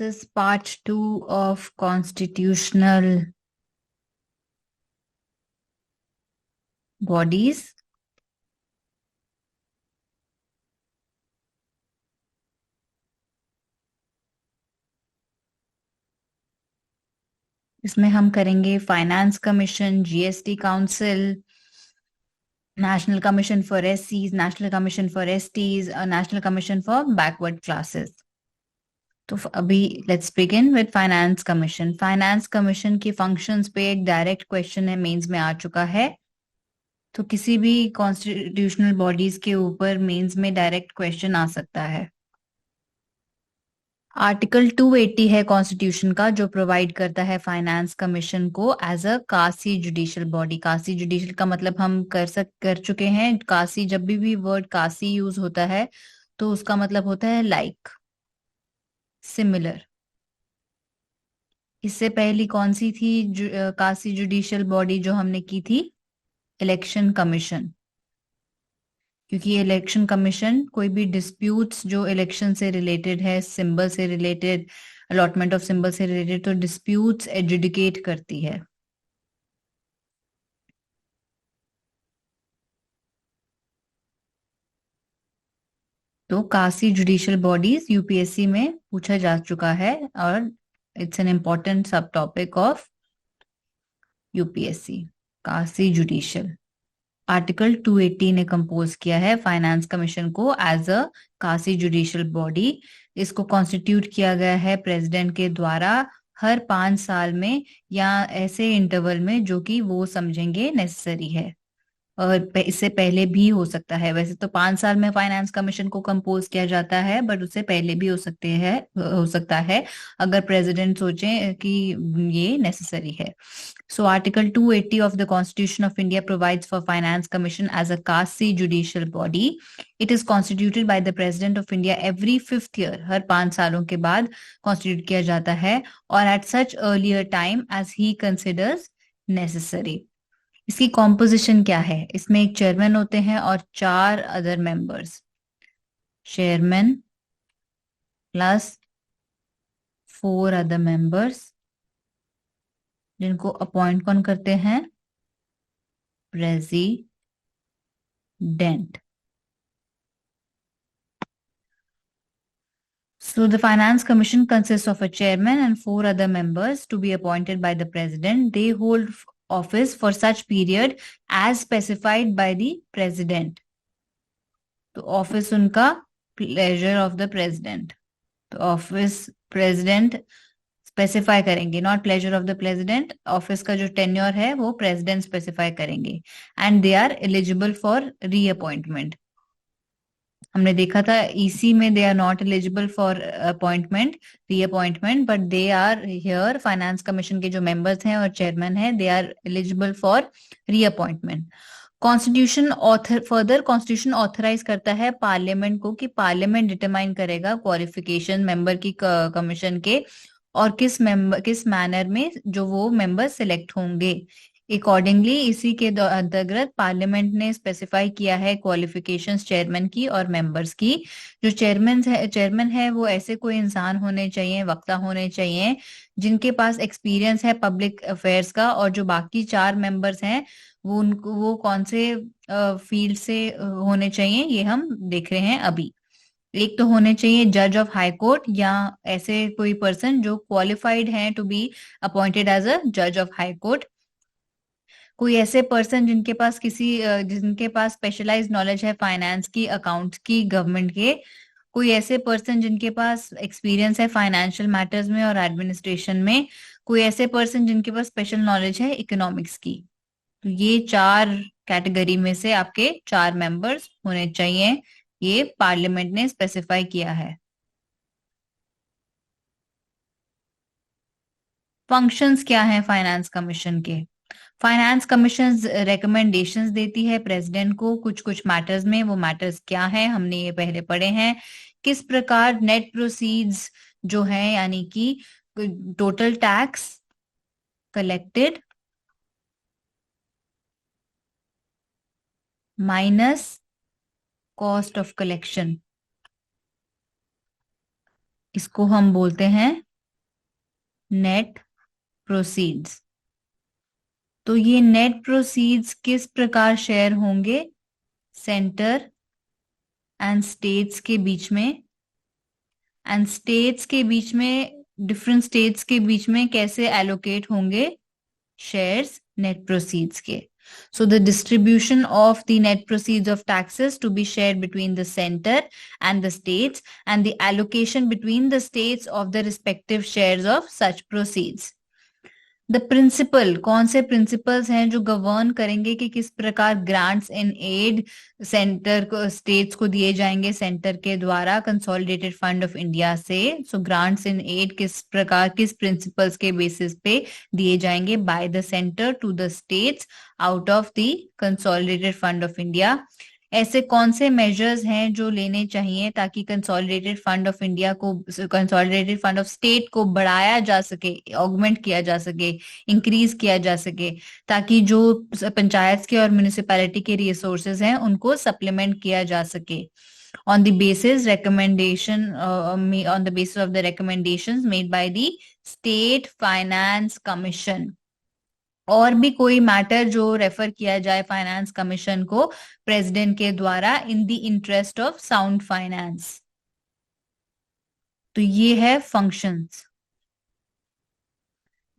is part 2 of constitutional bodies. इसमें हम करेंगे finance commission, GST council, national commission for एससीज, नेशनल कमीशन फॉर एसटीज और national commission for backward classes. तो अभी let's begin with finance commission. Finance commission की functions पे एक डायरेक्ट क्वेश्चन है, मेंस में आ चुका है। तो किसी भी कॉन्स्टिट्यूशनल बॉडीज के ऊपर मेंस में डायरेक्ट क्वेश्चन आ सकता है। आर्टिकल 280 है कॉन्स्टिट्यूशन का, जो प्रोवाइड करता है फाइनेंस कमीशन को as a quasi judicial body. कासी जुडिशियल का मतलब हम कर चुके हैं। कासी, जब भी वर्ड कासी यूज होता है तो उसका मतलब होता है लाइक, सिमिलर। इससे पहली कौन सी थी कासी जुडिशियल बॉडी जो हमने की थी? Election commission. क्योंकि इलेक्शन कमीशन कोई भी डिस्प्यूट्स जो इलेक्शन से रिलेटेड है, सिंबल से रिलेटेड, अलॉटमेंट ऑफ सिंबल से रिलेटेड, तो डिस्प्यूट्स एजुडिकेट करती है। तो कासी जुडिशियल बॉडीज यूपीएससी में पूछा जा चुका है और इट्स एन इम्पोर्टेंट सब टॉपिक ऑफ यूपीएससी। कासी जुडिशियल आर्टिकल 280 ने कंपोज किया है फाइनेंस कमीशन को as a quasi judicial body. इसको कॉन्स्टिट्यूट किया गया है प्रेसिडेंट के द्वारा हर 5 साल में या ऐसे इंटरवल में जो कि वो समझेंगे नेसेसरी है। और इससे पहले भी हो सकता है। वैसे तो 5 साल में फाइनेंस कमीशन को कंपोज किया जाता है, बट उससे पहले भी हो सकता है अगर प्रेसिडेंट सोचे कि ये नेसेसरी है। So Article 280 of the Constitution of India provides for Finance Commission as a quasi judicial body. It is constituted by the President of India every 5th year. हर 5 सालों के बाद constitute किया जाता है और at such earlier time as he considers necessary. इसकी composition क्या है? इसमें एक चेयरमैन होते हैं और 4 other members. Chairman plus 4 other members, जिनको अपॉइंट कौन करते हैं? President. So the Finance Commission consists of a chairman and 4 other members to be appointed by the president. They hold office for such period as specified by the president. तो office उनका pleasure of the president. तो office president specify करेंगे, not pleasure of the president. Office का जो tenure है वो president specify करेंगे and they are eligible for reappointment. हमने देखा था ईसी में they are not eligible for appointment, reappointment, but they are here. Finance commission के जो मेंबर्स हैं और चेयरमैन हैं, they are eligible for reappointment. Constitution authorise करता है पार्लियामेंट को कि पार्लियामेंट डिटरमाइन करेगा क्वालिफिकेशन मेंबर की कमीशन के और किस मैनर में जो वो मेंबर सिलेक्ट होंगे। अकॉर्डिंगली इसी के अंतर्गत पार्लियामेंट ने स्पेसिफाई किया है क्वालिफिकेशंस चेयरमैन की और मेंबर्स की। जो चेयरमैन है वो ऐसे कोई इंसान होने चाहिए, वक्ता होने चाहिए जिनके पास एक्सपीरियंस है पब्लिक अफेयर्स का। और जो बाकी 4 मेंबर्स हैं वो कौन से फील्ड से होने चाहिए, ये हम देख रहे हैं अभी। एक तो होने चाहिए जज ऑफ हाई कोर्ट, या ऐसे कोई पर्सन जो क्वालिफाइड हैं to be appointed as a जज ऑफ हाई कोर्ट। कोई ऐसे पर्सन जिनके पास स्पेशलाइज्ड नॉलेज है फाइनेंस की, अकाउंट्स की, गवर्नमेंट के। कोई ऐसे पर्सन जिनके पास एक्सपीरियंस है फाइनेंशियल मैटर्स में और एडमिनिस्ट्रेशन में। कोई ऐसे पर्सन जिनके पास स्पेशल नॉलेज है इकोनॉमिक्स की। तो ये 4 कैटेगरी में से आपके 4 मेंबर्स होने चाहिए, ये पार्लियामेंट ने स्पेसिफाई किया है। फंक्शंस क्या हैं फाइनेंस कमीशन के? फाइनेंस कमीशन रिकमेंडेशंस देती है प्रेसिडेंट को कुछ कुछ मैटर्स में। वो मैटर्स क्या है हमने ये पहले पढ़े हैं। किस प्रकार नेट प्रोसीड्स जो है, यानी कि total tax collected minus cost of collection, इसको हम बोलते हैं नेट प्रोसीड्स। तो ये नेट प्रोसीड्स किस प्रकार शेयर होंगे? सेंटर एंड स्टेट्स के बीच में, एंड स्टेट्स के बीच में, डिफरेंट स्टेट्स के बीच में कैसे एलोकेट होंगे शेयर्स नेट प्रोसीड्स के? So the distribution of the net proceeds of taxes to be shared between the center and the states, and the allocation between the states of the respective shares of such proceeds. The principle, कौन से principles हैं जो govern करेंगे कि किस प्रकार grants in aid centre को, states को दिए जाएंगे सेंटर के द्वारा कंसोलिडेटेड फंड ऑफ इंडिया से? सो ग्रांट्स इन एड किस प्रकार, किस प्रिंसिपल्स के बेसिस पे दिए जाएंगे by the centre to the states out of the consolidated fund of India? ऐसे कौन से मेजर्स हैं जो लेने चाहिए ताकि कंसोलिडेटेड फंड ऑफ इंडिया को, कंसोलिडेटेड फंड ऑफ स्टेट को बढ़ाया जा सके, ऑगमेंट किया जा सके, इंक्रीज किया जा सके, ताकि जो पंचायत के और म्युनिसिपैलिटी के रिसोर्सेज हैं उनको सप्लीमेंट किया जा सके on the basis recommendation on the basis of the recommendations made by the State Finance Commission. और भी कोई मैटर जो रेफर किया जाए फाइनेंस कमीशन को प्रेसिडेंट के द्वारा in the interest of sound finance. तो ये है फंक्शंस।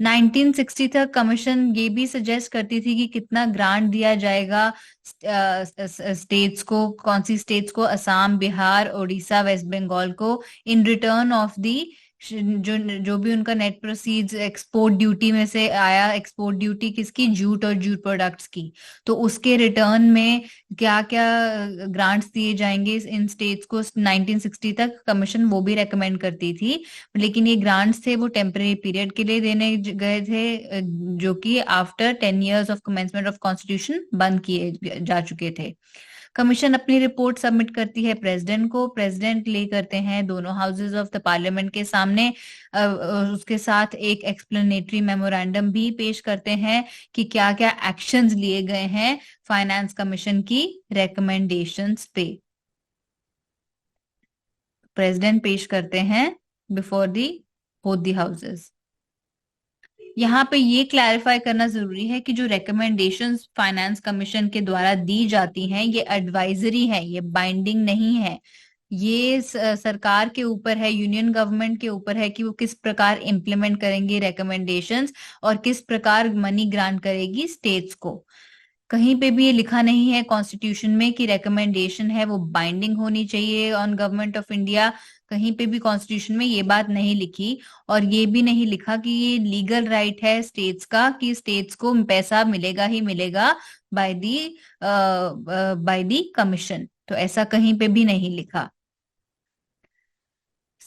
1960 तक कमीशन ये भी सजेस्ट करती थी कि कितना ग्रांट दिया जाएगा स्टेट्स को, कौन सी स्टेट्स को, असम, बिहार, उड़ीसा, वेस्ट बंगाल को, इन रिटर्न ऑफ दी जो भी उनका नेट प्रोसीड्स एक्सपोर्ट ड्यूटी में से आया, एक्सपोर्ट ड्यूटी किसकी? जूट और जूट प्रोडक्ट्स की। तो उसके रिटर्न में क्या क्या ग्रांट्स दिए जाएंगे इन स्टेट्स को 1960 तक कमीशन वो भी रेकमेंड करती थी। लेकिन ये ग्रांट्स थे वो टेम्परेरी पीरियड के लिए देने गए थे, जो कि after 10 years of commencement of constitution बंद किए जा चुके थे। कमीशन अपनी रिपोर्ट सबमिट करती है प्रेसिडेंट को, प्रेसिडेंट ले करते हैं दोनों हाउसेज ऑफ द पार्लियामेंट के सामने, उसके साथ एक एक्सप्लेनेटरी मेमोरेंडम भी पेश करते हैं कि क्या क्या एक्शंस लिए गए हैं फाइनेंस कमीशन की रिकमेंडेशंस पे। प्रेसिडेंट पेश करते हैं before the both the houses. यहाँ पे ये क्लैरिफाई करना जरूरी है कि जो रिकमेंडेशंस फाइनेंस कमीशन के द्वारा दी जाती हैं ये एडवाइजरी है, ये बाइंडिंग नहीं है। ये सरकार के ऊपर है, यूनियन गवर्नमेंट के ऊपर है कि वो किस प्रकार इम्प्लीमेंट करेंगे रिकमेंडेशंस और किस प्रकार मनी ग्रांट करेगी स्टेट्स को। कहीं पे भी ये लिखा नहीं है कॉन्स्टिट्यूशन में कि रिकमेंडेशन है वो बाइंडिंग होनी चाहिए ऑन गवर्नमेंट ऑफ इंडिया। कहीं पे भी कॉन्स्टिट्यूशन में ये बात नहीं लिखी, और ये भी नहीं लिखा कि ये लीगल राइट है स्टेट्स का कि स्टेट्स को पैसा मिलेगा ही मिलेगा बाय दी कमीशन। तो ऐसा कहीं पे भी नहीं लिखा।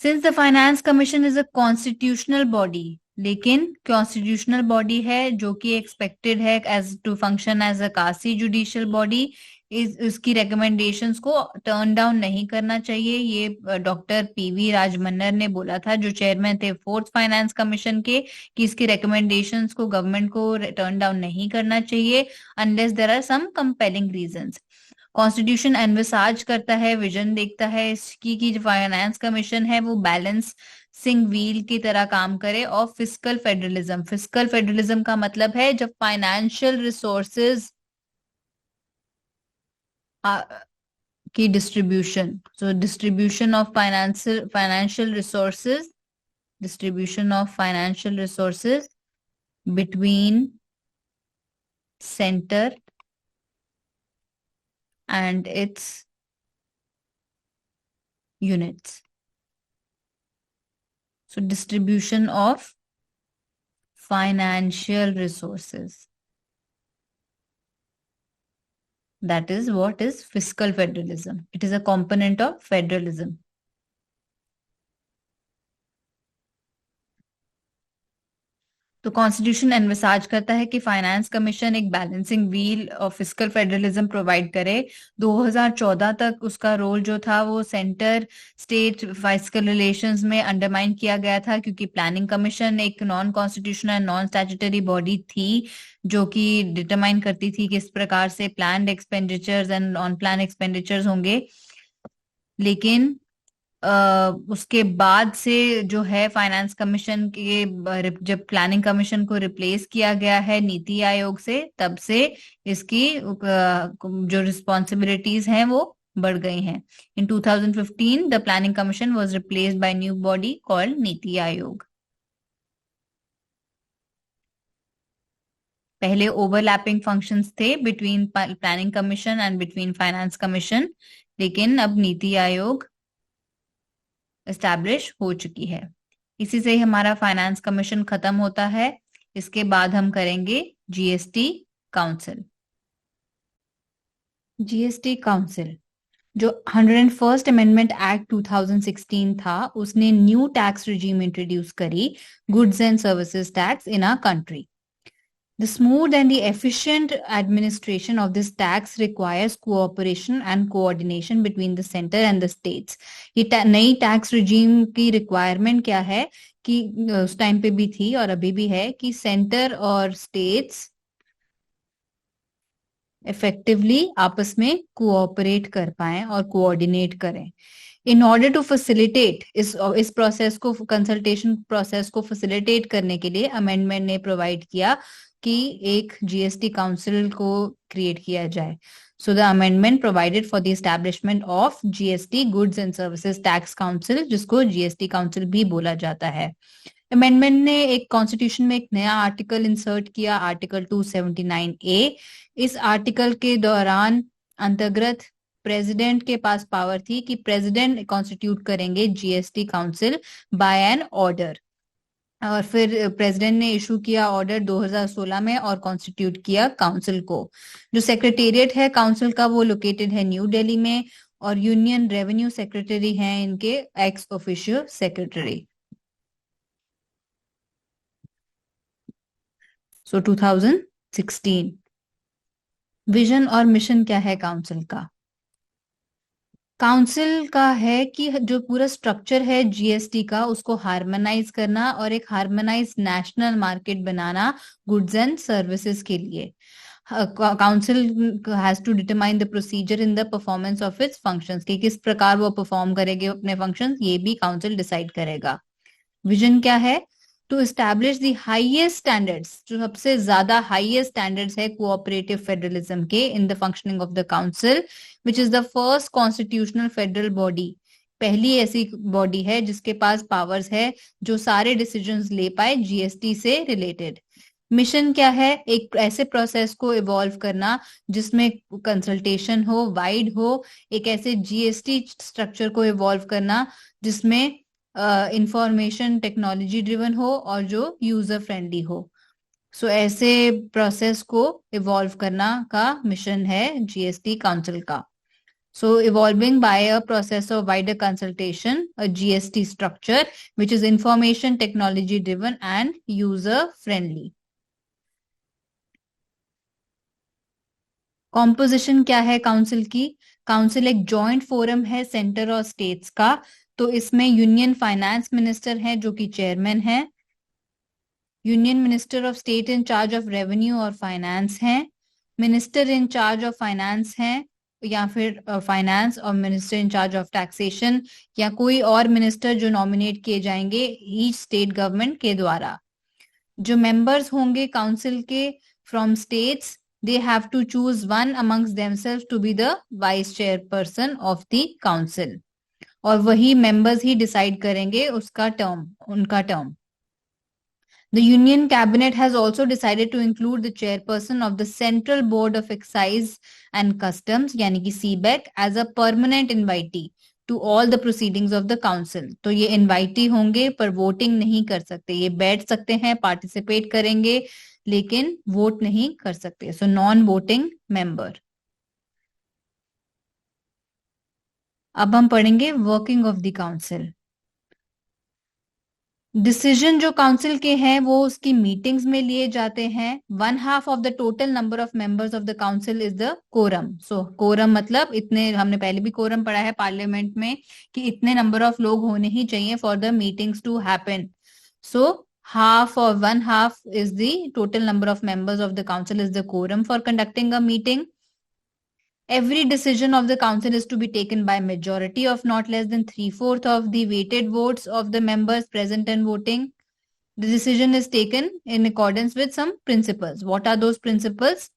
Since the finance commission is a constitutional body, लेकिन कॉन्स्टिट्यूशनल बॉडी है जो कि एक्सपेक्टेड है as to function as a quasi judicial body, इसकी रिकमेंडेशंस को टर्न डाउन नहीं करना चाहिए। ये डॉक्टर पीवी राजमन्नर ने बोला था, जो चेयरमैन थे फोर्थ फाइनेंस कमीशन के, कि इसकी रिकमेंडेशंस को गवर्नमेंट को टर्न डाउन नहीं करना चाहिए unless there are some compelling reasons. Constitution envisages करता है, विजन देखता है इसकी कि जो फाइनेंस कमीशन है वो बैलेंस सिंग व्हील की तरह काम करे और फिस्कल फेडरलिज्म। फिस्कल फेडरलिज्म का मतलब है जब फाइनेंशियल रिसोर्सेज की distribution, so distribution of financial resources, distribution of financial resources between centre and its units. So distribution of financial resources. That is what is fiscal federalism. It is a component of federalism. तो constitution envisages करता है कि finance commission एक balancing wheel और fiscal federalism provide करे। 2014 तक उसका role जो था वो सेंटर स्टेट फिस्कल रिलेशंस में अंडरमाइन किया गया था, क्योंकि प्लानिंग कमीशन एक non constitutional non statutory body थी जो कि डिटरमाइन करती थी किस प्रकार से planned expenditures and non plan expenditures होंगे। लेकिन उसके बाद से जो है फाइनेंस कमीशन के जब प्लानिंग कमीशन को रिप्लेस किया गया है नीति आयोग से, तब से इसकी जो रिस्पॉन्सिबिलिटीज हैं वो बढ़ गई हैं। इन 2015 the planning commission was replaced by new body called NITI Aayog. पहले ओवरलैपिंग फंक्शंस थे between planning commission and between finance commission, लेकिन अब नीति आयोग एस्टैब्लिश हो चुकी है। इसी से ही हमारा फाइनेंस कमीशन खत्म होता है। इसके बाद हम करेंगे जीएसटी काउंसिल। जीएसटी काउंसिल जो 101st अमेंडमेंट एक्ट 2016 था, उसने न्यू टैक्स रिजीम इंट्रोड्यूस करी, goods and services tax in our country. The smooth and the efficient administration of this tax requires cooperation and coordination between the center and the states. ये नई tax regime की requirement क्या है कि उस time पे भी थी और अभी भी है कि सेंटर और स्टेट्स इफेक्टिवली आपस में कोऑपरेट कर पाएं और कोऑर्डिनेट करें। इन ऑर्डर टू फैसिलिटेट इस प्रोसेस को, कंसल्टेशन प्रोसेस को फैसिलिटेट करने के लिए अमेंडमेंट ने प्रोवाइड किया कि एक जीएसटी काउंसिल को क्रिएट किया जाए। So the amendment provided for the establishment of GST goods and services tax council, जिसको जीएसटी काउंसिल भी बोला जाता है। अमेंडमेंट ने एक कॉन्स्टिट्यूशन में एक नया आर्टिकल इंसर्ट किया, आर्टिकल 279A। इस आर्टिकल के दौरान अंतर्गत प्रेसिडेंट के पास पावर थी कि प्रेसिडेंट कॉन्स्टिट्यूट करेंगे GST council by an order, और फिर प्रेसिडेंट ने इशू किया ऑर्डर 2016 में और कॉन्स्टिट्यूट किया काउंसिल को। जो सेक्रेटेरिएट है काउंसिल का वो लोकेटेड है न्यू दिल्ली में, और यूनियन रेवेन्यू सेक्रेटरी हैं इनके एक्स ऑफिशियो सेक्रेटरी। सो 2016 विजन और मिशन क्या है काउंसिल का? काउंसिल का है कि जो पूरा स्ट्रक्चर है जीएसटी का उसको हार्मोनाइज करना और एक हार्मोनाइज नेशनल मार्केट बनाना गुड्स एंड सर्विसेज के लिए। Council has to determine the procedure in the performance of its functions, कि किस प्रकार वो परफॉर्म करेंगे अपने फंक्शंस, ये भी काउंसिल डिसाइड करेगा। विजन क्या है? To establish the highest standards, जो सबसे ज्यादा हाईएस्ट स्टैंडर्ड्स है कोऑपरेटिव फेडरलिज्म के, in the functioning of the council which is the first constitutional federal body. पहली ऐसी बॉडी है जिसके पास पावर्स है जो सारे डिसीजंस ले पाए जीएसटी से रिलेटेड। मिशन क्या है? एक ऐसे प्रोसेस को इवॉल्व करना जिसमें कंसल्टेशन हो, वाइड हो, एक ऐसे जीएसटी स्ट्रक्चर को इवॉल्व करना जिसमें इंफॉर्मेशन टेक्नोलॉजी ड्रिवन हो और जो यूजर फ्रेंडली हो। सो ऐसे प्रोसेस को इवॉल्व करना का मिशन है जीएसटी काउंसिल का। So evolving by a process of wider consultation a GST structure which is information technology driven and user friendly. Composition क्या है काउंसिल की? काउंसिल एक जॉइंट फोरम है सेंटर और स्टेट्स का। तो इसमें यूनियन फाइनेंस मिनिस्टर है जो कि चेयरमैन है, union minister of state in charge of revenue और फाइनेंस है, minister in charge of finance है, या फिर फाइनेंस और minister in charge of taxation, या कोई और मिनिस्टर जो नॉमिनेट किए जाएंगे ईच स्टेट गवर्नमेंट के द्वारा। जो मेंबर्स होंगे काउंसिल के from states, they have to choose one amongst themselves to be the vice chairperson of the council, और वही मेंबर्स ही डिसाइड करेंगे उसका टर्म, उनका term. The Union Cabinet has also decided to include the chairperson of the Central Board of Excise and Customs, यानी कि CBEC, as a permanent invitee to all the proceedings of the council। तो ये invitee होंगे पर voting नहीं कर सकते, ये बैठ सकते हैं, पार्टिसिपेट करेंगे लेकिन वोट नहीं कर सकते। So non voting member. अब हम पढ़ेंगे working of the council. Decision जो काउंसिल के हैं वो उसकी मीटिंग्स में लिए जाते हैं। 1/2 of the total number of members of the council is the quorum. So quorum मतलब इतने, हमने पहले भी कोरम पढ़ा है पार्लियामेंट में कि इतने नंबर ऑफ लोग होने ही चाहिए for the meetings to happen. So half or 1/2 is the total number of members of the council is the quorum for conducting a meeting. Every decision of the council is to be taken by majority of not less than 3/4 of the weighted votes of the members present and voting. The decision is taken in accordance with some principles. What are those principles?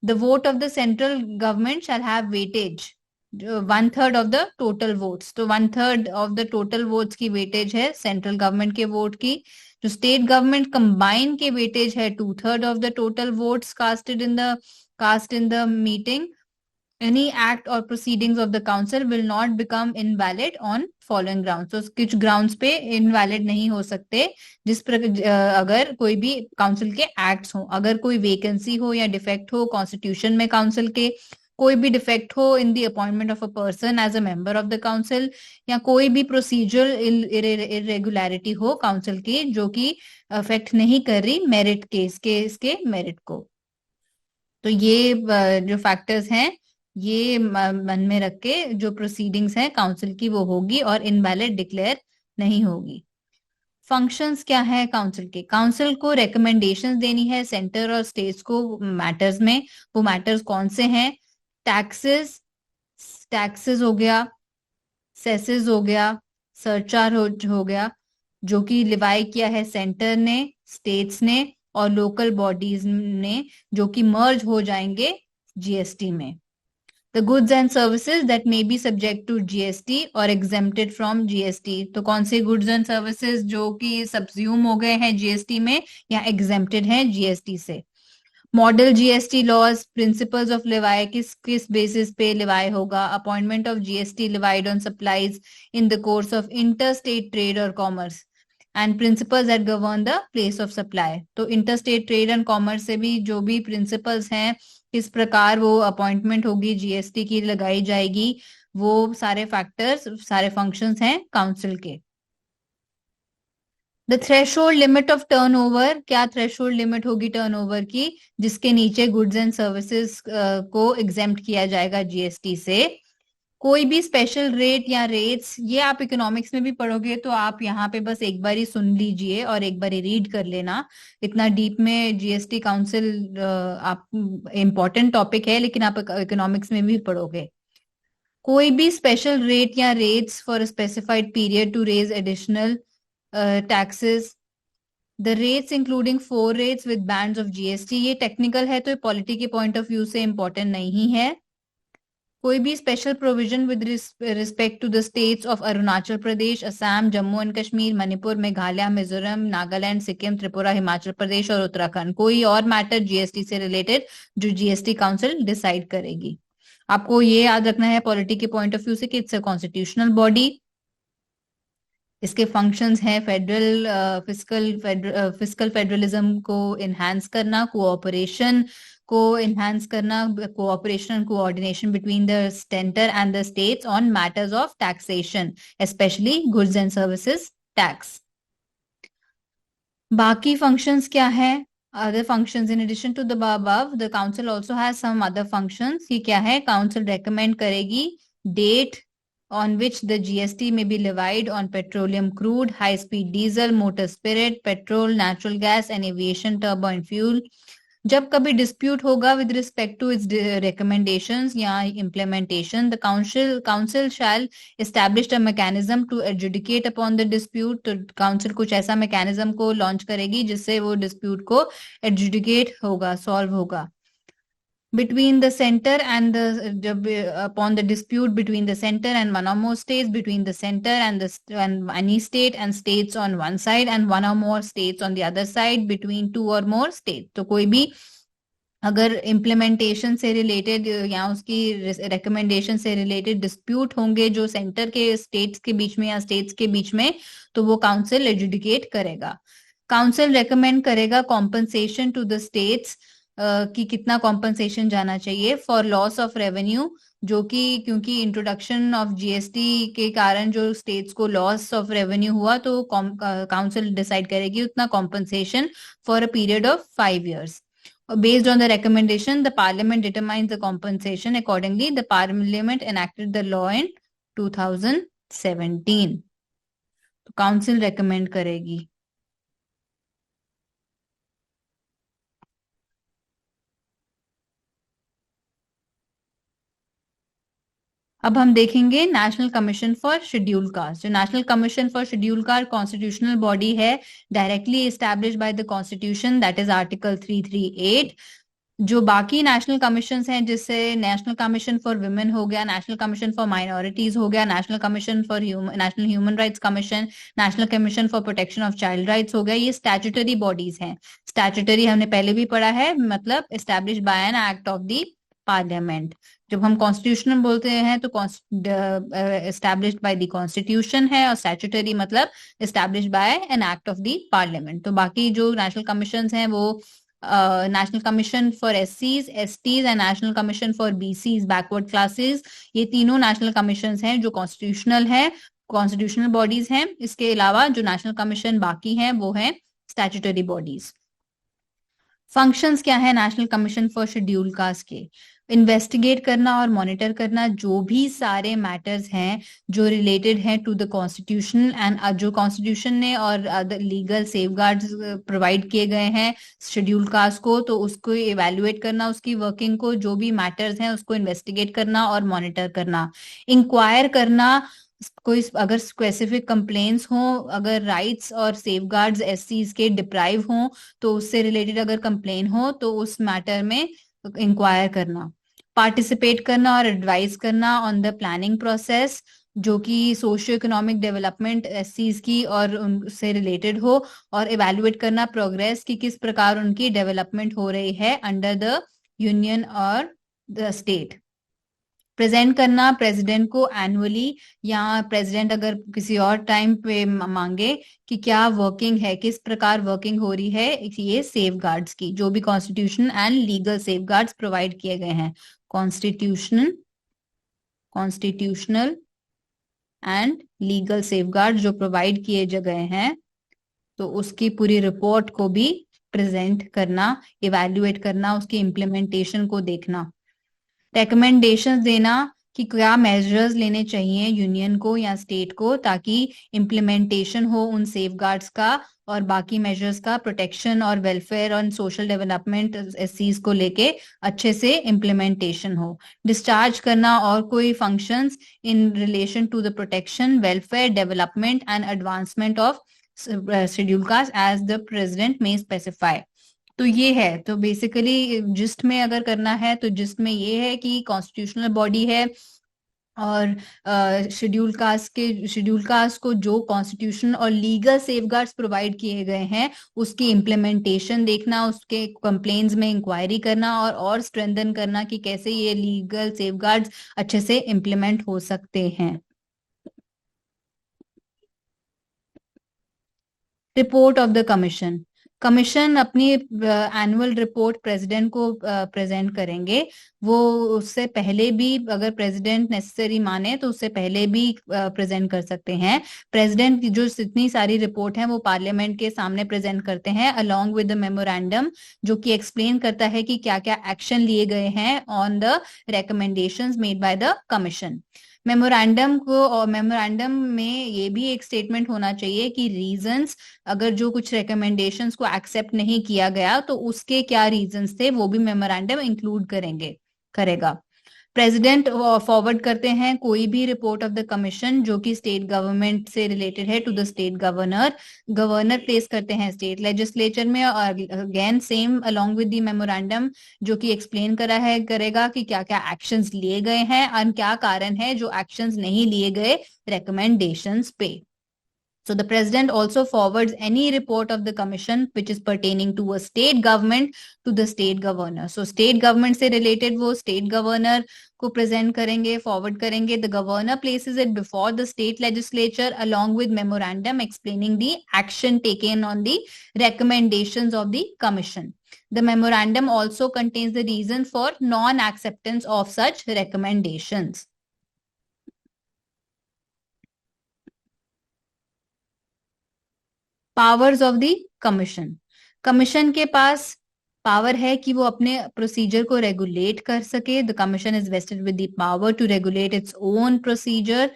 The vote of the central government shall have weightage 1/3 of the total votes. तो 1/3 of the total votes की weightage है central government के vote की. जो state government combine के weightage है 2/3 of the total votes cast in the meeting. Any act or proceedings of the council will not become invalid on following grounds. तो कुछ grounds पे invalid नहीं हो सकते अगर कोई भी council के acts हो, अगर कोई vacancy हो या defect हो constitution में council के, कोई भी डिफेक्ट हो in the appointment of a person as a member of the council, या कोई भी प्रोसीजरल इरेगुलरिटी हो काउंसिल की जो कि अफेक्ट नहीं कर रही मेरिट के इसके मेरिट को. तो ये जो फैक्टर्स हैं ये मन में रख के जो प्रोसीडिंग्स हैं काउंसिल की वो होगी और इनवैलिड डिक्लेयर नहीं होगी. फंक्शंस क्या है काउंसिल के? काउंसिल को रिकमेंडेशंस देनी है सेंटर और स्टेट्स को मैटर्स में. वो मैटर्स कौन से हैं? टैक्सेस टैक्सेस हो गया, सेसेस हो गया, सरचार्ज हो गया जो कि लिवाई किया है सेंटर ने, स्टेट्स ने और लोकल बॉडीज ने, जो कि मर्ज हो जाएंगे जीएसटी में. The goods and services that may be subject to GST or exempted from GST. तो कौन से goods and services जो कि subsume हो गए हैं GST में या exempted हैं GST से? Model GST laws, principles of levy, किस बेसिस पे लिवाई होगा, appointment of GST levied on supplies in the course of inter state trade और commerce, and principles that govern the place of supply. तो inter state trade and commerce से भी जो भी principles हैं, किस प्रकार वो अपॉइंटमेंट होगी जीएसटी की लगाई जाएगी, वो सारे फैक्टर्स, सारे फंक्शंस हैं काउंसिल के. The threshold limit of turnover, क्या थ्रेशोल्ड लिमिट होगी टर्नओवर की जिसके नीचे गुड्स एंड सर्विसेज को एग्जेम्प्ट किया जाएगा जीएसटी से. कोई भी स्पेशल रेट या रेट्स, ये आप इकोनॉमिक्स में भी पढ़ोगे तो आप यहाँ पे बस एक बार ही सुन लीजिए और एक बार ही रीड कर लेना. इतना डीप में जीएसटी काउंसिल आप इम्पोर्टेंट टॉपिक है लेकिन आप इकोनॉमिक्स में भी पढ़ोगे. कोई भी स्पेशल रेट या rates for specified period to raise additional taxes, the rates including 4 rates with bands of GST. ये टेक्निकल है तो पॉलिटी के पॉइंट ऑफ व्यू से इंपॉर्टेंट नहीं है. कोई भी special provision with respect to the states of Arunachal Pradesh, Assam, Jammu and Kashmir, Manipur, Meghalaya, Mizoram, Nagaland, Sikkim, Tripura, Himachal Pradesh और उत्तराखंड. कोई और मैटर जीएसटी से रिलेटेड जो जीएसटी काउंसिल डिसाइड करेगी. आपको ये याद रखना है पॉलिटी के पॉइंट ऑफ व्यू से कि इट्स अ कॉन्स्टिट्यूशनल बॉडी. इसके फंक्शंस हैं फेडरल फिस्कल फेडरलिज्म को इनहांस करना, कोऑपरेशन को इनहांस करना, cooperation and coordination between the centre and the states on matters of taxation, specially goods and services tax. बाकी functions क्या है? Other functions in addition to the above, the council also has some other functions. ये क्या है? Council recommend करेगी date on which the GST may be levied on petroleum crude, high-speed diesel, motor spirit, petrol, natural gas and aviation turbine fuel. जब कभी dispute होगा with respect to its recommendations या implementation, the council shall establish a mechanism to adjudicate upon the dispute. तो council कुछ ऐसा mechanism को launch करेगी जिससे वो डिस्प्यूट को एडजुडिकेट होगा, सॉल्व होगा. Between the center and upon the dispute between the center and one or more states, between the center and any state and states on one side and one or more states on the other side, between 2 or more states. तो कोई भी अगर implementation से related या उसकी recommendation से related dispute होंगे जो सेंटर के स्टेट्स के बीच में या स्टेट्स के बीच में, तो वो काउंसिल एजुडिकेट करेगा. काउंसिल रेकमेंड करेगा कॉम्पनसेशन टू द स्टेट्स कि कितना कॉम्पनसेशन जाना चाहिए फॉर लॉस ऑफ रेवेन्यू, जो कि क्योंकि इंट्रोडक्शन ऑफ जीएसटी के कारण जो स्टेट्स को लॉस ऑफ रेवेन्यू हुआ तो काउंसिल डिसाइड करेगी उतना compensation for a period of 5 years. Based on the recommendation, the parliament determines the compensation. Accordingly, the parliament enacted the law in 2017. तो council recommend करेगी. अब हम देखेंगे national commission for scheduled caste. जो national commission for scheduled caste constitutional body है, directly establish by the constitution, that is article 338। जो बाकी national commission हैं, जिससे नेशनल कमीशन फॉर वुमेन हो गया, नेशनल कमीशन फॉर माइनॉरिटीज हो गया, national commission for national human rights commission, national commission for protection of child rights हो गया, ये स्टैट्यूटरी बॉडीज हैं। स्टैट्यूटरी हमने पहले भी पढ़ा है, मतलब establish by an act of the parliament. जब हम कॉन्स्टिट्यूशनल बोलते हैं तो एस्टैब्लिश्ड बाय द कॉन्स्टिट्यूशन है, और स्टैट्यूटरी मतलब establish by an act of the parliament. तो बाकी जो नेशनल कमीशन हैं वो नेशनल कमीशन फॉर एससीज, STs and national commission for BCs, backward classes, ये तीनों नेशनल कमीशन हैं जो कॉन्स्टिट्यूशनल है, कॉन्स्टिट्यूशनल बॉडीज हैं। इसके अलावा जो नेशनल कमीशन बाकी हैं वो है स्टैट्यूटरी बॉडीज। फंक्शंस क्या है national commission for scheduled cast के? इन्वेस्टिगेट करना और मॉनिटर करना जो भी सारे मैटर्स हैं जो रिलेटेड हैं टू द कॉन्स्टिट्यूशन एंड जो कॉन्स्टिट्यूशन ने और लीगल सेफगार्ड्स प्रोवाइड किए गए हैं शेड्यूल कास्ट को, तो उसको इवेल्युएट करना, उसकी वर्किंग को, जो भी मैटर्स हैं उसको इन्वेस्टिगेट करना और मॉनिटर करना, इंक्वायर करना, कोई अगर स्पेसिफिक कंप्लेन्स हो, अगर राइट्स और सेफगार्ड्स एससीज के डिप्राइव हो तो उससे रिलेटेड अगर कंप्लेन हो तो उस मैटर में इंक्वायर करना, पार्टिसिपेट करना और एडवाइस करना ऑन द प्लानिंग प्रोसेस जो कि सोशियो इकोनॉमिक डेवलपमेंट एससीज की और उनसे रिलेटेड हो, और इवेलुएट करना प्रोग्रेस की किस प्रकार उनकी डेवलपमेंट हो रही है अंडर द यूनियन और द स्टेट। प्रेजेंट करना प्रेसिडेंट को एनुअली, या प्रेसिडेंट अगर किसी और टाइम पे मांगे कि क्या वर्किंग है, किस प्रकार वर्किंग हो रही है ये सेफ गार्ड्स की, जो भी constitution and legal safe guards provide किए गए हैं, constitutional and legal safe guard जो प्रोवाइड किए गए हैं, तो उसकी पूरी रिपोर्ट को भी प्रेजेंट करना, इवेल्युएट करना, उसकी इम्प्लीमेंटेशन को देखना, रिकमेंडेशंस देना कि क्या मेजर्स लेने चाहिए यूनियन को या स्टेट को ताकि इम्प्लीमेंटेशन हो उन सेफगार्ड्स का, और बाकी मेजर्स का प्रोटेक्शन और वेलफेयर और सोशल डेवलपमेंट एससीज को लेके अच्छे से इम्प्लीमेंटेशन हो। डिस्चार्ज करना और कोई functions in relation to the protection, welfare, development and advancement of schedule caste as the president में स्पेसिफाई। तो ये है, तो बेसिकली जिस्ट में अगर करना है तो जिस्ट में ये है कि कॉन्स्टिट्यूशनल बॉडी है, और शेड्यूल कास्ट को जो कॉन्स्टिट्यूशन और लीगल सेफगार्ड्स प्रोवाइड किए गए हैं उसकी इम्प्लीमेंटेशन देखना, उसके कंप्लेन्स में इंक्वायरी करना और स्ट्रेंथन करना कि कैसे ये लीगल सेफगार्ड्स अच्छे से इम्प्लीमेंट हो सकते हैं। Report of the commission. Commission अपनी एनुअल रिपोर्ट प्रेसिडेंट को प्रेजेंट करेंगे। वो उससे पहले भी अगर प्रेसिडेंट नेसेसरी माने तो उससे पहले भी प्रेजेंट कर सकते हैं। प्रेसिडेंट की जो इतनी सारी रिपोर्ट है वो पार्लियामेंट के सामने प्रेजेंट करते हैं अलोंग विद द मेमोरेंडम, जो कि एक्सप्लेन करता है कि क्या क्या एक्शन लिए गए हैं on the recommendations made by the commission. Memorandum को, और मेमोरेंडम में ये भी एक स्टेटमेंट होना चाहिए कि रीजंस, अगर जो कुछ रिकमेंडेशंस को एक्सेप्ट नहीं किया गया तो उसके क्या रीजंस थे वो भी मेमोरेंडम इंक्लूड करेगा। प्रेसिडेंट फॉरवर्ड करते हैं कोई भी रिपोर्ट ऑफ द कमीशन जो कि स्टेट गवर्नमेंट से रिलेटेड है to the state governor. Governor place करते हैं स्टेट लेजिस्लेचर में, और again same along with the memorandum जो कि एक्सप्लेन करेगा कि क्या क्या एक्शंस लिए गए हैं और क्या कारण है जो एक्शंस नहीं लिए गए रिकमेंडेशंस पे। So the president also forwards any report of the commission which is pertaining to a state government to the state governor. So state government से related वो state governor को present करेंगे, forward करेंगे. The governor places it before the state legislature along with memorandum explaining the action taken on the recommendations of the commission. The memorandum also contains the reason for non-acceptance of such recommendations. Powers of the commission. Commission के पास power है कि वो अपने procedure को regulate कर सके। The commission is vested with the power to regulate its own procedure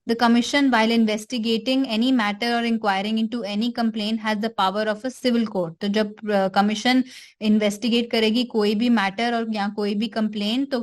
The commission, while investigating any matter or inquiring into any complaint, has the power of a civil court. तो जब commission investigate करेगी कोई भी matter और या कोई भी complaint,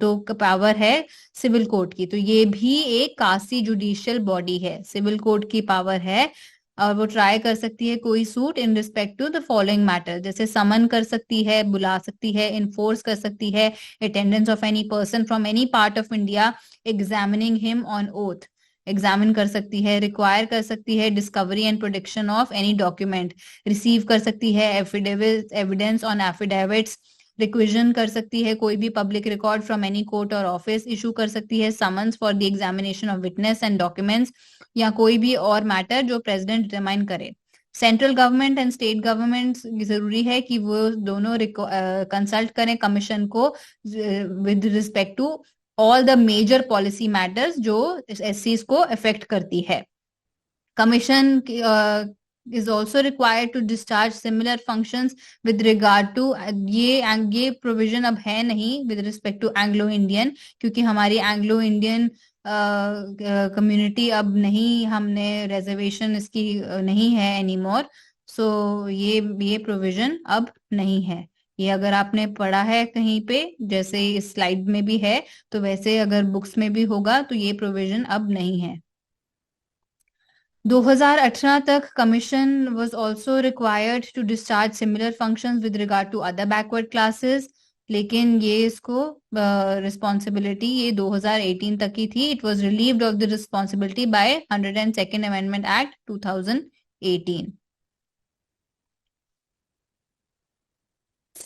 तो पावर है सिविल कोर्ट की। तो ये भी एक कासी जुडिशियल बॉडी है, सिविल कोर्ट की पावर है। और वो ट्राई कर सकती है कोई suit in respect to the following matter, जैसे समन कर सकती है, बुला सकती है, इन्फोर्स कर सकती है attendance of any person from any part of India examining him on oath, examine कर सकती है, रिक्वायर कर सकती है discovery and production of any document, receive कर सकती है एफिडेविट एविडेंस ऑन एफिडेविट्स, रिक्विजन कर सकती है कोई भी public record from any court और ऑफिस, इशू कर सकती है summons for the examination of witness and documents, या कोई भी और मैटर जो प्रेसिडेंट डिटरमाइन करे। Central government and state government जरूरी है कि वो दोनों कंसल्ट करें कमीशन को with respect to all the major policy matters जो एससीज को अफेक्ट करती है। Commission is also required to discharge similar functions with regard to ये प्रोविजन अब है नहीं with respect to Anglo Indian, क्योंकि हमारी एंग्लो इंडियन कम्युनिटी अब नहीं, हमने रिजर्वेशन इसकी नहीं है एनीमोर। सो ये प्रोविजन अब नहीं है। ये अगर आपने पढ़ा है कहीं पे, जैसे इस स्लाइड में भी है, तो वैसे अगर बुक्स में भी होगा तो ये प्रोविजन अब नहीं है। 2018 तक commission was also required to discharge similar functions with regard to other backward classes, लेकिन ये इसको रिस्पॉन्सिबिलिटी ये 2018 तक की थी। It was relieved of the responsibility by 102nd amendment act 2018।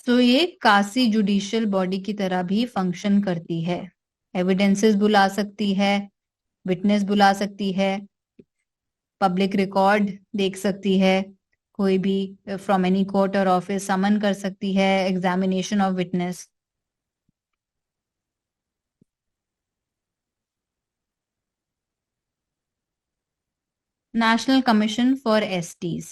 तो ये कासी जुडिशियल बॉडी की तरह भी फंक्शन करती है, एविडेंसेस बुला सकती है, विटनेस बुला सकती है, पब्लिक रिकॉर्ड देख सकती है, कोई भी फ्रॉम एनी कोर्ट और ऑफिस समन कर सकती है, examination of witness. National commission for STs,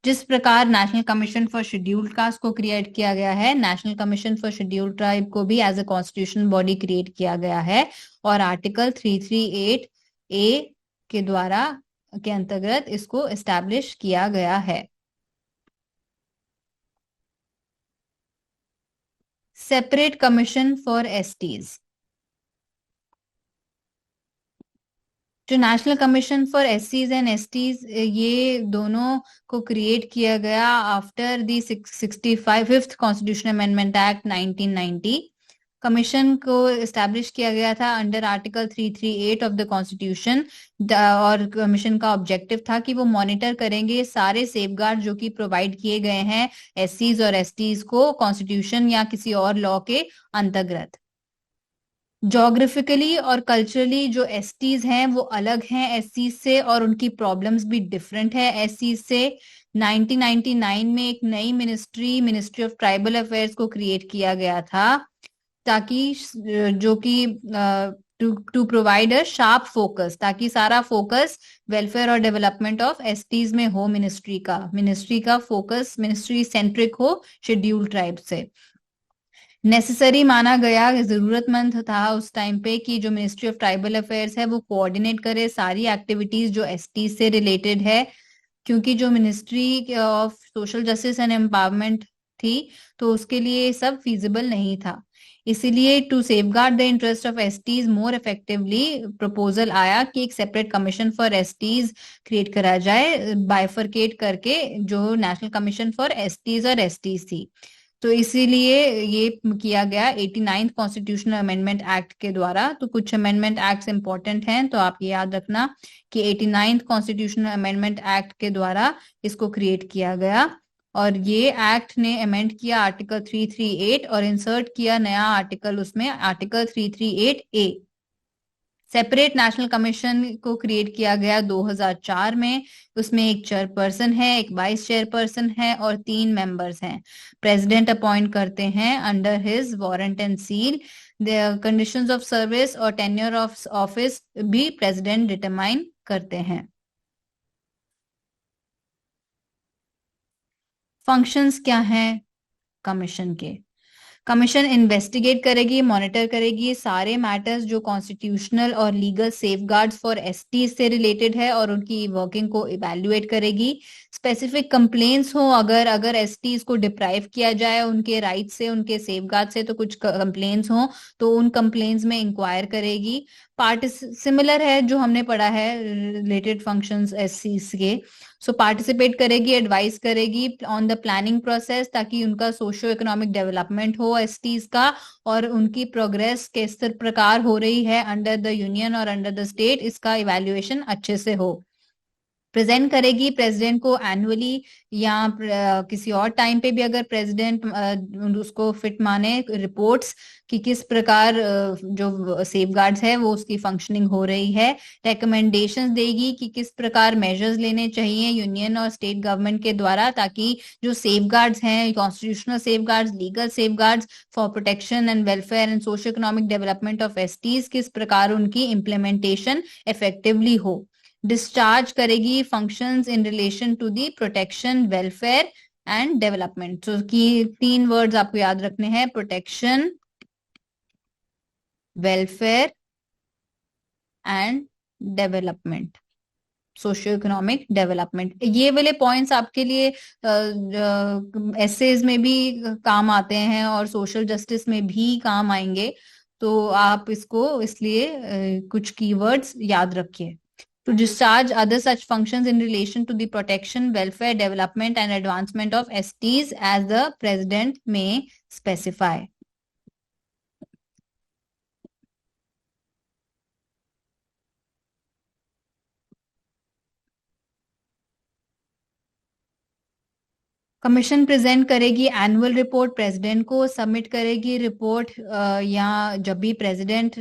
जिस प्रकार national commission for scheduled caste को क्रिएट किया गया है, national commission for scheduled tribe को भी as a constitution body create किया गया है, और आर्टिकल 338 ए के द्वारा के अंतर्गत इसको एस्टैब्लिश किया गया है। सेपरेट कमीशन फॉर एसटीज, जो नेशनल कमीशन फॉर एससीज एंड एसटीज, ये दोनों को क्रिएट किया गया after the 65th constitution amendment act 1990। Commission को एस्टैब्लिश किया गया था under article 338 of the constitution, और कमीशन का ऑब्जेक्टिव था कि वो मॉनिटर करेंगे सारे सेफगार्ड जो कि प्रोवाइड किए गए हैं एससीज और एसटीज को कॉन्स्टिट्यूशन या किसी और लॉ के अंतर्गत। जोग्राफिकली और कल्चरली जो एसटीज हैं वो अलग हैं एससी से, और उनकी प्रॉब्लम्स भी डिफरेंट है एससी से। 1999 में एक नई मिनिस्ट्री ऑफ ट्राइबल अफेयर्स को क्रिएट किया गया था, ताकि जो कि to provide a sharp focus, ताकि सारा फोकस वेलफेयर और डेवलपमेंट ऑफ एसटीज में हो। मिनिस्ट्री का फोकस मिनिस्ट्री सेंट्रिक हो शेड्यूल्ड ट्राइब से। नेसेसरी माना गया, जरूरतमंद था उस टाइम पे कि जो मिनिस्ट्री ऑफ ट्राइबल अफेयर्स है वो कोऑर्डिनेट करे सारी एक्टिविटीज जो एसटी से रिलेटेड है, क्योंकि जो ministry of social justice and empowerment थी तो उसके लिए सब फीजिबल नहीं था। इसीलिए to safeguard the interest of STs more effectively proposal आया कि एक separate commission for STs create करा जाए, बाइफरकेट करके, जो नेशनल कमीशन फॉर एसटीज और एसटीज थी। तो इसीलिए ये किया गया 89th कॉन्स्टिट्यूशनल अमेंडमेंट एक्ट के द्वारा। तो कुछ अमेंडमेंट एक्ट्स इंपॉर्टेंट हैं, तो आप ये याद रखना कि 89th कॉन्स्टिट्यूशनल अमेंडमेंट एक्ट के द्वारा इसको क्रिएट किया गया। और ये एक्ट ने अमेंड किया आर्टिकल 338 और इंसर्ट किया नया आर्टिकल, उसमें आर्टिकल 338 ए। सेपरेट नेशनल कमीशन को क्रिएट किया गया 2004 में। उसमें एक चेयरपर्सन है, एक वाइस चेयरपर्सन है और 3 मेंबर्स हैं। प्रेसिडेंट अपॉइंट करते हैं under his warrant and seal. The conditions of service और टेन्योर ऑफ ऑफिस भी प्रेसिडेंट डिटरमाइन करते हैं। फंक्शंस क्या हैं कमीशन के? कमीशन इन्वेस्टिगेट करेगी, मॉनिटर करेगी सारे मैटर्स जो कॉन्स्टिट्यूशनल और लीगल सेफगार्ड्स फॉर एसटी से रिलेटेड है और उनकी वर्किंग को इवैल्यूएट करेगी। स्पेसिफिक कंप्लेंट्स हो, अगर अगर एसटीज को डिप्राइव किया जाए उनके राइट से, उनके सेफगार्ड से, तो कुछ कंप्लेंट्स हो तो उन कंप्लेंट्स में इंक्वायर करेगी। पार्ट सिमिलर है जो हमने पढ़ा है रिलेटेड फंक्शंस एससी के। सो पार्टिसिपेट करेगी, एडवाइस करेगी ऑन द प्लानिंग प्रोसेस, ताकि उनका सोशो इकोनॉमिक डेवलपमेंट हो एसटीज का, और उनकी प्रोग्रेस किस प्रकार हो रही है अंडर द यूनियन और अंडर द स्टेट, इसका इवैल्यूएशन अच्छे से हो। प्रेजेंट करेगी प्रेसिडेंट को एनुअली या किसी और टाइम पे भी, अगर प्रेसिडेंट उसको फिट माने, रिपोर्ट्स कि किस प्रकार जो सेफगार्ड्स है वो उसकी फंक्शनिंग हो रही है। रिकमेंडेशंस देगी कि किस प्रकार मेजर्स लेने चाहिए यूनियन और स्टेट गवर्नमेंट के द्वारा, ताकि जो सेफगार्ड्स हैं, constitutional safeguards, legal safeguards for protection and welfare and socio economic development of STs, किस प्रकार उनकी इम्प्लीमेंटेशन इफेक्टिवली हो। डिस्चार्ज करेगी functions in relation to the protection, welfare and development. तो की 3 वर्ड्स आपको याद रखने हैं, protection, welfare and development, socio economic development. ये वाले पॉइंट्स आपके लिए एसेज में भी काम आते हैं और सोशल जस्टिस में भी काम आएंगे, तो आप इसको इसलिए कुछ कीवर्ड्स याद रखिए। To discharge other such functions in relation to the protection, welfare, development and advancement of STs as the President may specify. Commission present करेगी एनुअल रिपोर्ट प्रेसिडेंट को, सबमिट करेगी रिपोर्ट, या जब भी प्रेसिडेंट,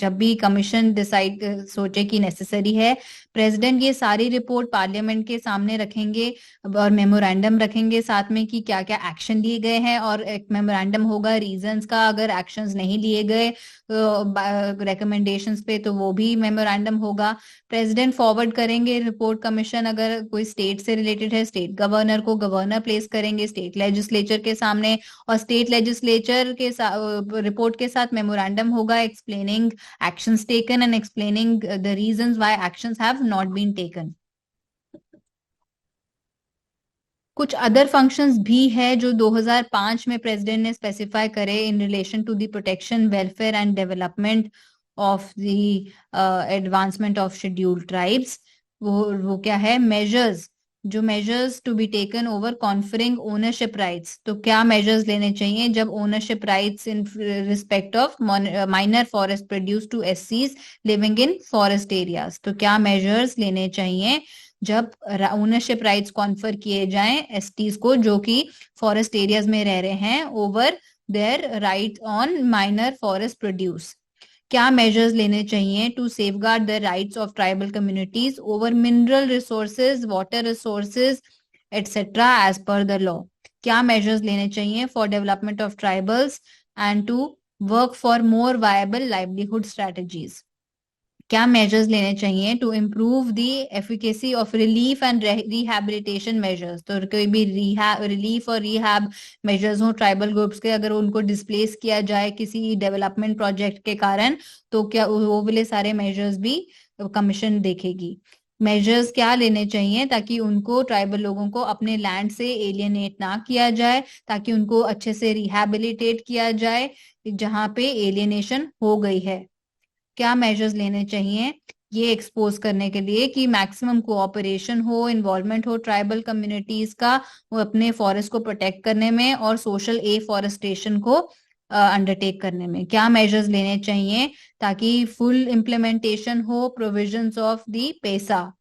जब भी कमीशन डिसाइड सोचे कि नेसेसरी है, प्रेसिडेंट ये सारी रिपोर्ट पार्लियामेंट के सामने रखेंगे और मेमोरेंडम रखेंगे साथ में कि क्या क्या एक्शन लिए गए हैं, और एक मेमोरेंडम होगा रीजंस का, अगर एक्शंस नहीं लिए गए रिकमेंडेशंस पे तो वो भी मेमोरेंडम होगा। प्रेसिडेंट फॉरवर्ड करेंगे रिपोर्ट कमीशन, अगर कोई स्टेट से रिलेटेड है स्टेट गवर्नर को, गवर्नर प्लेस करेंगे स्टेट लेजिस्लेचर के सामने, और स्टेट लेजिस्लेचर के रिपोर्ट के साथ मेमोरेंडम होगा explaining actions taken and explaining the reasons why actions have not been taken. कुछ अदर फंक्शंस भी है जो 2005 में प्रेसिडेंट ने स्पेसिफाई करे in relation to the protection, welfare and development of the advancement of scheduled tribes. वो क्या है, मेजर्स, जो measures to be taken over conferring ownership rights. तो क्या मेजर्स लेने चाहिए जब ownership rights in respect of minor forest produce two एससीज लिविंग इन फॉरेस्ट एरियाज। तो क्या मेजर्स लेने चाहिए जब ओनरशिप राइट्स कॉन्फर किए जाएं एसटीज को जो कि फॉरेस्ट एरियाज में रह रहे हैं, over their right on minor forest produce. क्या मेजर्स लेने चाहिए to safeguard the rights of tribal communities over mineral resources, water resources etcetera as per the law. क्या मेजर्स लेने चाहिए for development of tribals and to work for more viable livelihood strategies. क्या measures लेने चाहिए to improve the efficacy of relief and rehabilitation measures. तो कोई भी relief और रिहैब मेजर्स हो ट्राइबल ग्रुप्स के, अगर उनको डिस्प्लेस किया जाए किसी डेवलपमेंट प्रोजेक्ट के कारण, तो क्या वो वाले सारे मेजर्स भी कमीशन देखेगी। मेजर्स क्या लेने चाहिए ताकि उनको, ट्राइबल लोगों को अपने लैंड से एलियनेट ना किया जाए, ताकि उनको अच्छे से रिहैबिलिटेट किया जाए जहां पे एलियनेशन हो गई है। क्या मेजर्स लेने चाहिए ये एक्सपोज करने के लिए कि मैक्सिमम कोऑपरेशन हो, इन्वॉल्वमेंट हो ट्राइबल कम्युनिटीज का वो अपने फॉरेस्ट को प्रोटेक्ट करने में और सोशल एफॉरेस्टेशन को अंडरटेक करने में। क्या मेजर्स लेने चाहिए ताकि फुल इम्प्लीमेंटेशन हो provisions of the PESA,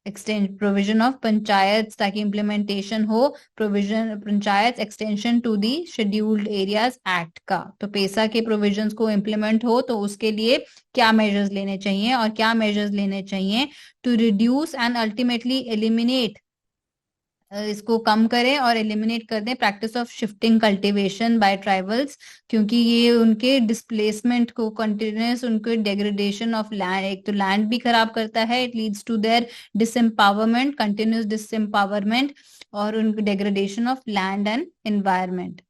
extend provision of panchayat, ताकि इम्प्लीमेंटेशन हो provision panchayat extension to the scheduled areas act का। तो पेसा के प्रोविजंस को इम्प्लीमेंट हो तो उसके लिए क्या मेजर्स लेने चाहिए, और क्या मेजर्स लेने चाहिए to reduce and ultimately eliminate, इसको कम करें और एलिमिनेट कर दें practice of shifting cultivation by tribals, क्योंकि ये उनके डिस्प्लेसमेंट को, कंटिन्यूस उनके डेग्रेडेशन ऑफ लैंड, एक तो लैंड भी खराब करता है, it leads to their disempowerment, continuous disempowerment और उनके degradation of land and environment.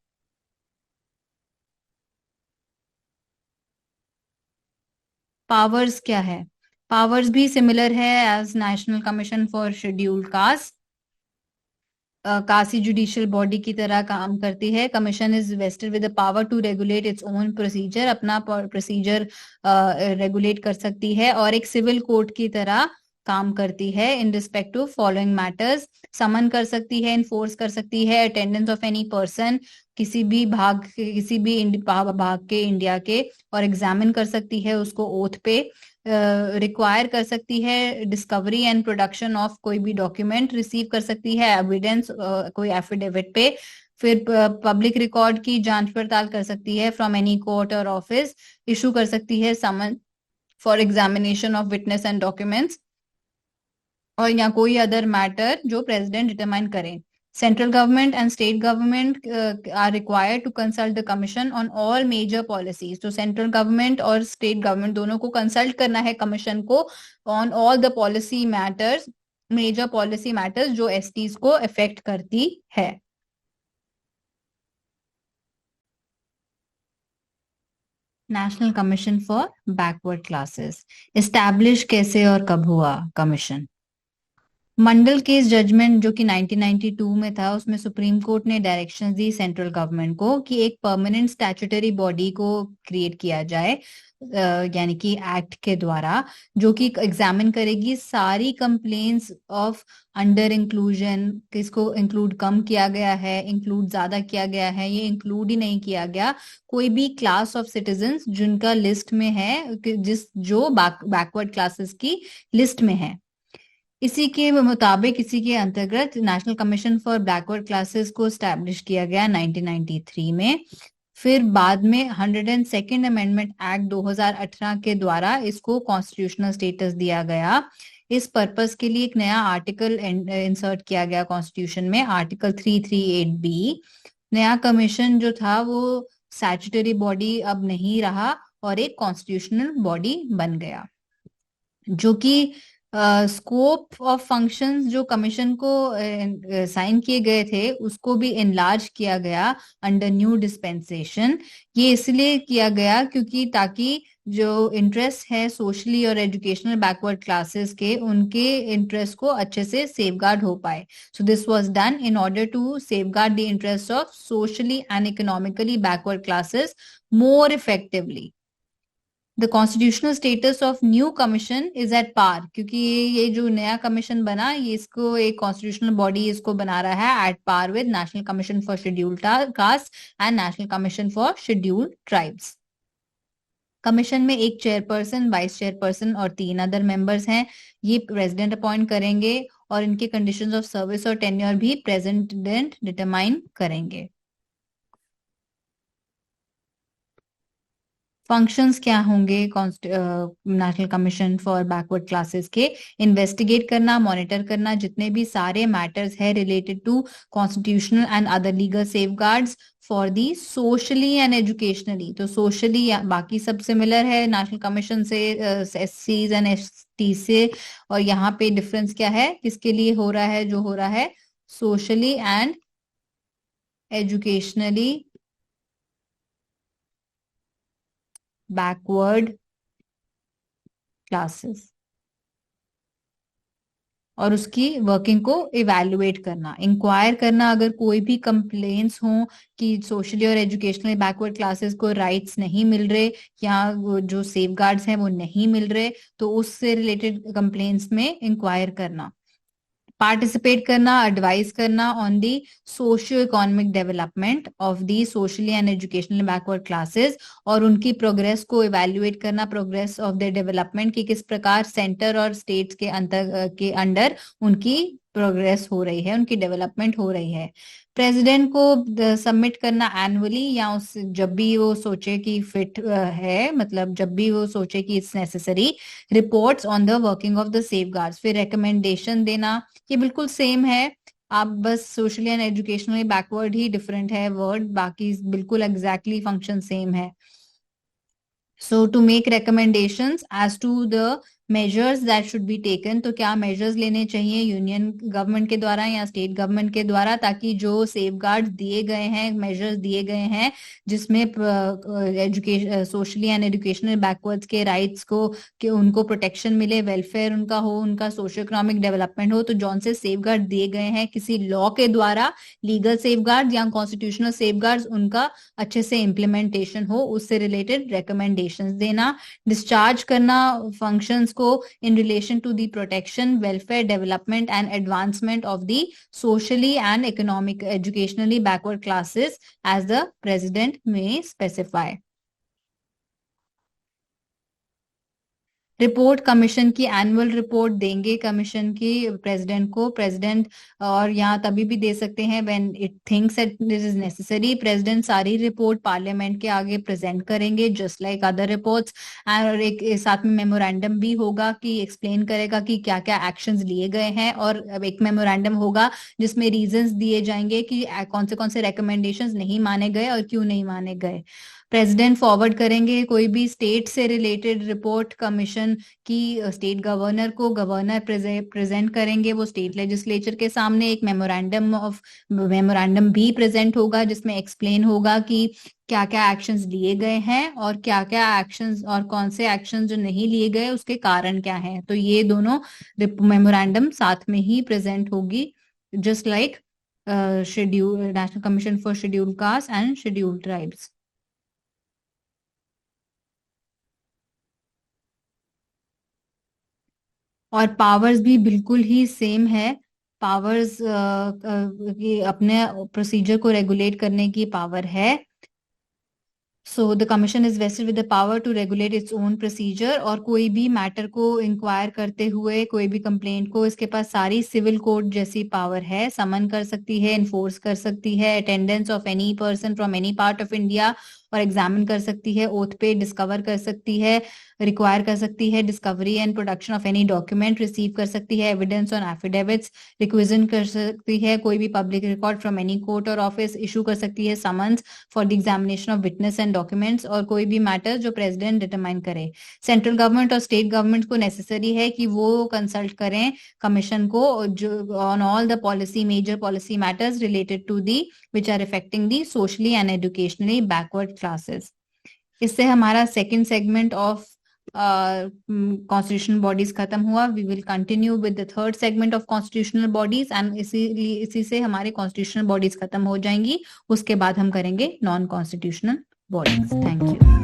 Powers क्या है? पावर्स भी सिमिलर है as national commission for scheduled caste. Quasi judicial body की तरह काम करती है। Commission is vested with the power to regulate its own procedure, अपना प्रोसीजर रेगुलेट कर सकती है, और एक सिविल कोर्ट की तरह काम करती है in respect to following matters. Summon कर सकती है, इन्फोर्स कर सकती है अटेंडेंस ऑफ एनी पर्सन किसी भी भाग के इंडिया के, और एग्जामिन कर सकती है उसको ओथ पे। रिक्वायर कर सकती है डिस्कवरी एंड प्रोडक्शन ऑफ कोई भी डॉक्यूमेंट, रिसीव कर सकती है एविडेंस कोई एफिडेविट पे। फिर पब्लिक रिकॉर्ड की जांच पड़ताल कर सकती है फ्रॉम एनी कोर्ट और ऑफिस। इशू कर सकती है summon for examination of witness and documents, और या कोई अदर मैटर जो प्रेसिडेंट डिटरमाइन करें। Central government and state government are required to consult the commission on all major policies. तो सेंट्रल गवर्नमेंट और स्टेट गवर्नमेंट दोनों को कंसल्ट करना है कमीशन को on all the policy matters, major policy matters जो STs को अफेक्ट करती है। National commission for backward classes establish कैसे और कब हुआ कमीशन? मंडल केस जजमेंट जो कि 1992 में था, उसमें सुप्रीम कोर्ट ने डायरेक्शन दी सेंट्रल गवर्नमेंट को कि एक परमानेंट स्टैट्यूटरी बॉडी को क्रिएट किया जाए, यानी कि एक्ट के द्वारा, जो कि एग्जामिन करेगी सारी कंप्लेंट्स ऑफ अंडर इंक्लूजन, किसको इंक्लूड कम किया गया है, इंक्लूड ज्यादा किया गया है, ये इंक्लूड ही नहीं किया गया, कोई भी क्लास ऑफ सिटीजन्स जिनका लिस्ट में है जिस जो बैकवर्ड क्लासेस की लिस्ट में है। इसी के मुताबिक, इसी के अंतर्गत national commission for backward classes को स्टैब्लिश किया गया 1993 में। फिर बाद में 102nd अमेंडमेंट एक्ट 2018 के द्वारा इसको कॉन्स्टिट्यूशनल स्टेटस दिया गया। इस पर्पस के लिए एक नया आर्टिकल इंसर्ट किया गया कॉन्स्टिट्यूशन में, आर्टिकल 338B। नया कमीशन जो था वो स्टैट्यूटरी बॉडी अब नहीं रहा और एक कॉन्स्टिट्यूशनल बॉडी बन गया, जो कि स्कोप ऑफ फंक्शंस जो कमीशन को साइन किए गए थे उसको भी इनलार्ज किया गया अंडर न्यू डिस्पेंसेशन। ये इसलिए किया गया क्योंकि ताकि जो इंटरेस्ट है सोशली और एजुकेशनल बैकवर्ड क्लासेस के, उनके इंटरेस्ट को अच्छे से सेफगार्ड हो पाए। So this was done in order to safeguard the interest of socially and economically backward classes more effectively. The constitutional status of new commission is at par, क्योंकि ये जो नया कमीशन बना, ये इसको एक कॉन्स्टिट्यूशनल बॉडी इसको बना रहा है at par with national commission for scheduled caste and national commission for scheduled tribes. Commission में एक चेयरपर्सन, वाइस चेयरपर्सन और 3 अदर मेंबर्स हैं। ये प्रेसिडेंट अपॉइंट करेंगे और इनके कंडीशंस ऑफ सर्विस और टेन्योर भी प्रेसिडेंट डिटरमाइन करेंगे। फंक्शंस क्या होंगे national commission for backward classes के? इन्वेस्टिगेट करना, मॉनिटर करना जितने भी सारे मैटर्स है related to constitutional and other legal safeguards for the socially and educationally. तो सोशली बाकी सब सिमिलर है नेशनल कमीशन से, एससीज एंड एसटी से, और यहाँ पे डिफरेंस क्या है, किसके लिए हो रहा है? जो हो रहा है socially and educationally backward classes, और उसकी वर्किंग को इवैल्यूएट करना, इंक्वायर करना अगर कोई भी कंप्लेंट्स हो कि सोशली और एजुकेशनली बैकवर्ड क्लासेस को राइट्स नहीं मिल रहे या जो सेफगार्ड्स हैं वो नहीं मिल रहे, तो उससे रिलेटेड कंप्लेंट्स में इंक्वायर करना। पार्टिसिपेट करना, एडवाइस करना on the socio economic development of the socially and educational backward classes, और उनकी प्रोग्रेस को इवैल्यूएट करना, प्रोग्रेस ऑफ द डेवलपमेंट की किस प्रकार सेंटर और स्टेट्स के अंडर उनकी प्रोग्रेस हो रही है, उनकी डेवलपमेंट हो रही है। प्रेसिडेंट को सबमिट करना एनुअली, या उस जब भी वो सोचे कि फिट है, मतलब जब भी वो सोचे कि it's necessary, reports on the working of the safeguards. फिर रिकमेंडेशन देना, ये बिल्कुल सेम है, आप बस socially and educationally backward he different है वर्ड, बाकी बिल्कुल एग्जैक्टली फंक्शन सेम है। So to make recommendations as to the measures that should be taken, तो क्या मेजर्स लेने चाहिए यूनियन गवर्नमेंट के द्वारा या स्टेट गवर्नमेंट के द्वारा, ताकि जो सेफगार्ड दिए गए हैं, मेजर्स दिए गए हैं जिसमें education, socially and educational backwards के राइट्स को, कि उनको प्रोटेक्शन मिले, वेलफेयर उनका हो, उनका सोशियो इकोनॉमिक डेवलपमेंट हो, तो जौन से सेफगार्ड दिए गए हैं किसी लॉ के द्वारा, लीगल सेफगार्ड या कॉन्स्टिट्यूशनल सेफगार्ड्स, उनका अच्छे से इम्प्लीमेंटेशन हो, उससे रिलेटेड रिकमेंडेशंस देना। डिस्चार्ज करना फंक्शंस को in relation to the protection, welfare, development and advancement of the socially and economic educationally backward classes as the president may specify. Report commission की annual report देंगे commission की president को, president, और यहाँ तभी भी दे सकते हैं when it thinks that this is necessary. President सारी रिपोर्ट पार्लियामेंट के आगे प्रेजेंट करेंगे जस्ट लाइक अदर रिपोर्ट्स, और एक साथ में मेमोरेंडम भी होगा कि एक्सप्लेन करेगा कि क्या क्या एक्शंस लिए गए हैं, और एक मेमोरेंडम होगा जिसमें रीजंस दिए जाएंगे कि कौन से रिकमेंडेशंस नहीं माने गए और क्यों नहीं माने गए। प्रेसिडेंट फॉरवर्ड करेंगे कोई भी स्टेट से रिलेटेड रिपोर्ट कमीशन की स्टेट गवर्नर को, गवर्नर प्रेजेंट करेंगे वो स्टेट लेजिस्लेचर के सामने। एक मेमोरेंडम भी प्रेजेंट होगा जिसमें एक्सप्लेन होगा कि क्या क्या एक्शंस लिए गए हैं और क्या क्या एक्शंस और कौन से एक्शंस जो नहीं लिए गए उसके कारण क्या हैं। तो ये दोनों मेमोरेंडम साथ में ही प्रेजेंट होगी, just like schedule national commission for scheduled caste and scheduled tribes. और पावर्स भी बिल्कुल ही सेम है। पावर्स अपने प्रोसीजर को रेगुलेट करने की पावर है। So the commission is vested with the power to regulate its own procedure, और कोई भी मैटर को इंक्वायर करते हुए, कोई भी कंप्लेंट को, इसके पास सारी सिविल कोड जैसी पावर है। समन कर सकती है, इन्फोर्स कर सकती है attendance of any person from any part of India, और एग्जामिन कर सकती है, ओथ पे डिस्कवर कर सकती है, रिक्वायर कर सकती है discovery and production of any document, receive कर सकती है एविडेंस ऑन एफिडेविट्स, रिक्विजन कर सकती है कोई भी public record from any court और ऑफिस, इशू कर सकती है summons for the examination of witness and documents, और कोई भी मैटर जो प्रेसिडेंट डिटरमाइन करे। सेंट्रल गवर्नमेंट और स्टेट गवर्नमेंट को नेसेसरी है कि वो कंसल्ट करें कमीशन को जो on all the policy, major policy matters related to the which are effecting the socially and educationally backward classes. इससे हमारा second segment of constitutional bodies खत्म हुआ। We will continue with the third segment of constitutional bodies, and इसी से हमारे constitutional bodies खत्म हो जाएंगी। उसके बाद हम करेंगे non constitutional bodies. Thank you.